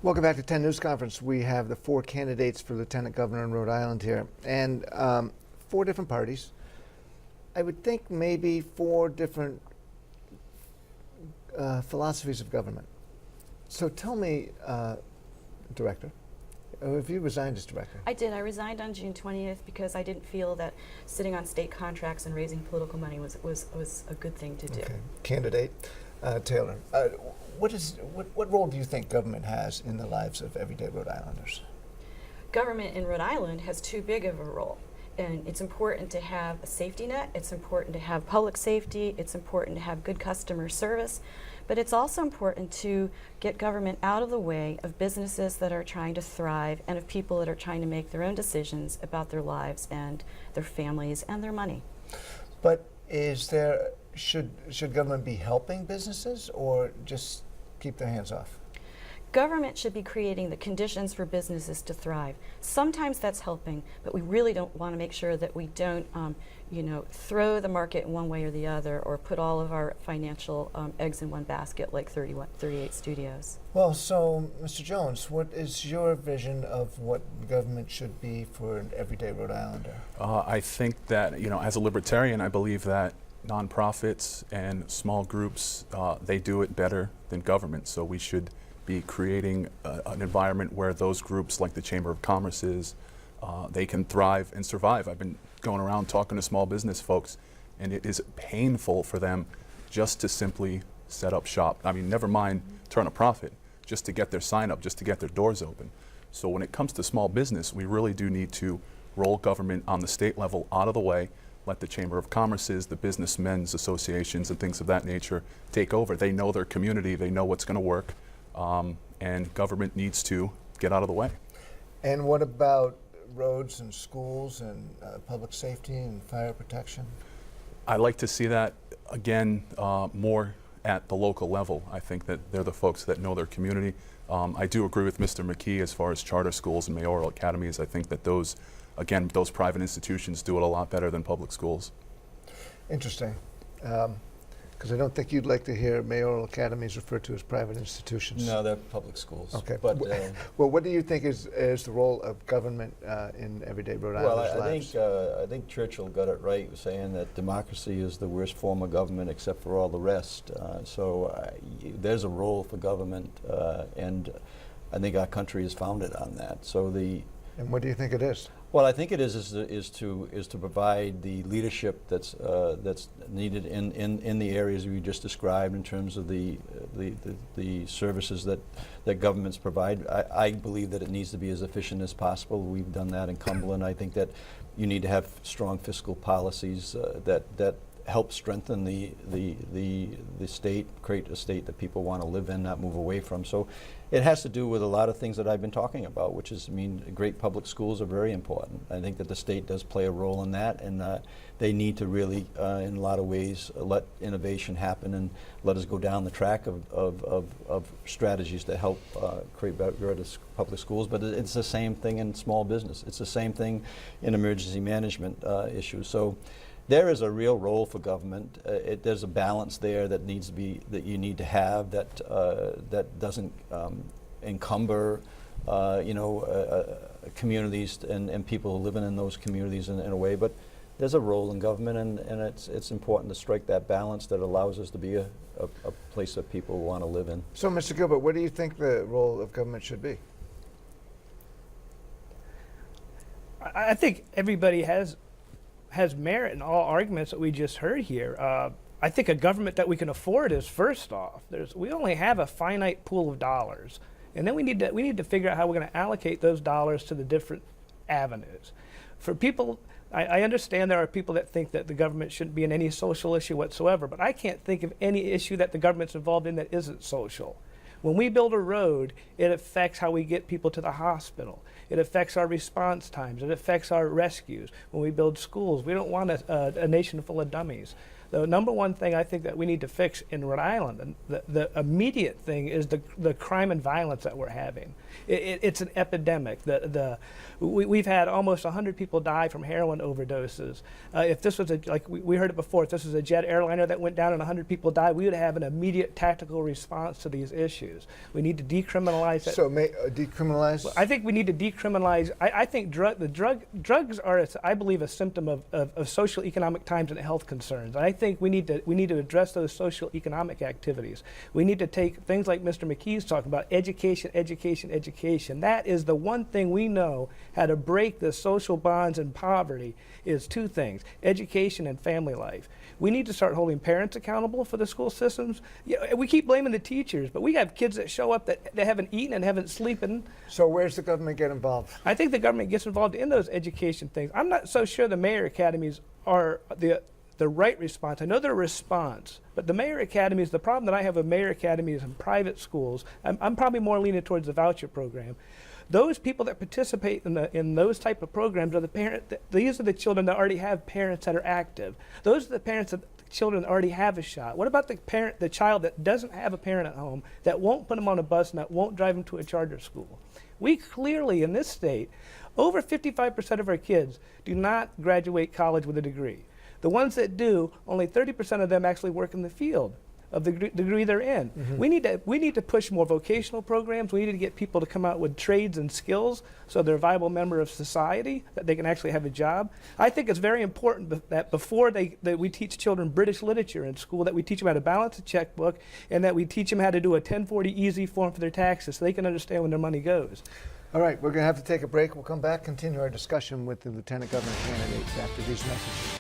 Welcome back to 10 News Conference. We have the 4 candidates for Lieutenant Governor in Rhode Island here, and 4 different parties. I would think maybe 4 different philosophies of government. So tell me, Director, have you resigned as Director? I did. I resigned on June 20th because I didn't feel that sitting on state contracts and raising political money was a good thing to do. Okay. Candidate Taylor, what role do you think government has in the lives of everyday Rhode Islanders? Government in Rhode Island has too big of a role. And it's important to have a safety net, it's important to have public safety, it's important to have good customer service, but it's also important to get government out of the way of businesses that are trying to thrive and of people that are trying to make their own decisions about their lives and their families and their money. But should government be helping businesses or just keep their hands off? Government should be creating the conditions for businesses to thrive. Sometimes that's helping, but we really don't want to make sure that we don't, throw the market in one way or the other, or put all of our financial eggs in one basket like 38 studios. Well, so, Mr. Jones, what is your vision of what government should be for an everyday Rhode Islander? I think that, as a libertarian, I believe that nonprofits and small groups, they do it better than government, so we should be creating an environment where those groups like the Chamber of Commerce they can thrive and survive. I've been going around talking to small business folks, and it is painful for them just to simply set up shop. I mean, never mind turn a profit, just to get their sign up, just to get their doors open. So when it comes to small business, we really do need to roll government on the state level out of the way, let the Chamber of Commerce's, the businessmen's associations and things of that nature take over. They know their community, they know what's going to work. And government needs to get out of the way. And what about roads and schools and public safety and fire protection? I like to see that, again, more at the local level. I think that they're the folks that know their community. I do agree with Mr. McKee as far as charter schools and mayoral academies. I think that those private institutions do it a lot better than public schools. Interesting. Because I don't think you'd like to hear mayoral academies referred to as private institutions. No, they're public schools. Okay. But well, what do you think is the role of government in everyday Rhode Islanders' lives? I think Churchill got it right, saying that democracy is the worst form of government except for all the rest. There's a role for government, and I think our country is founded on that. And what do you think it is? Well, I think it is to provide the leadership that's needed in the areas we just described in terms of the services that governments provide. I believe that it needs to be as efficient as possible. We've done that in Cumberland. I think that you need to have strong fiscal policies that help strengthen the state, create a state that people want to live in, not move away from. So it has to do with a lot of things that I've been talking about, which is, great public schools are very important. I think that the state does play a role in that, and they need to really, in a lot of ways, let innovation happen and let us go down the track of strategies to help create better public schools. But it's the same thing in small business. It's the same thing in emergency management issues. So there is a real role for government. There's a balance there that you need to have that doesn't encumber communities and people living in those communities in a way. But there's a role in government, and it's important to strike that balance that allows us to be a place that people want to live in. So, Mr. Gilbert, what do you think the role of government should be? I think everybody has merit in all arguments that we just heard here. I think a government that we can afford is, first off, we only have a finite pool of dollars, and then we need to figure out how we're going to allocate those dollars to the different avenues. For people, I understand there are people that think that the government shouldn't be in any social issue whatsoever, but I can't think of any issue that the government's involved in that isn't social. When we build a road, it affects how we get people to the hospital. It affects our response times. It affects our rescues. When we build schools, we don't want a nation full of dummies. The number one thing I think that we need to fix in Rhode Island, and the immediate thing, is the crime and violence that we're having. It's an epidemic. We've had almost 100 people die from heroin overdoses. If this was like we heard it before, if this was a jet airliner that went down and 100 people died, we would have an immediate tactical response to these issues. We need to decriminalize that. So decriminalize? I think we need to decriminalize. I think drugs are, I believe, a symptom of social economic times and health concerns. And I think we need to address those social economic activities. We need to take things like Mr. McKee's talking about, education, education, education. That is the one thing we know how to break the social bonds and poverty is two things: education and family life. We need to start holding parents accountable for the school systems. We keep blaming the teachers, but we have kids that show up that they haven't eaten and haven't sleeping. So where's the government get involved? I think the government gets involved in those education things. I'm not so sure the mayor academies are the right response. I know they're a response, but the mayor academies, the problem that I have with mayor academies and private schools, I'm probably more leaning towards the voucher program. Those people that participate in those type of programs are the parent. These are the children that already have parents that are active. Those are the parents that children already have a shot. What about the child that doesn't have a parent at home, that won't put them on a bus and that won't drive them to a charter school? We clearly, in this state, over 55% of our kids do not graduate college with a degree. The ones that do, only 30% of them actually work in the field of the degree they're in. Mm-hmm. We need to push more vocational programs. We need to get people to come out with trades and skills so they're a viable member of society, that they can actually have a job. I think it's very important that before that we teach children British literature in school, that we teach them how to balance a checkbook, and that we teach them how to do a 1040 easy form for their taxes so they can understand when their money goes. All right, we're going to have to take a break. We'll come back, continue our discussion with the lieutenant governor candidates after these messages.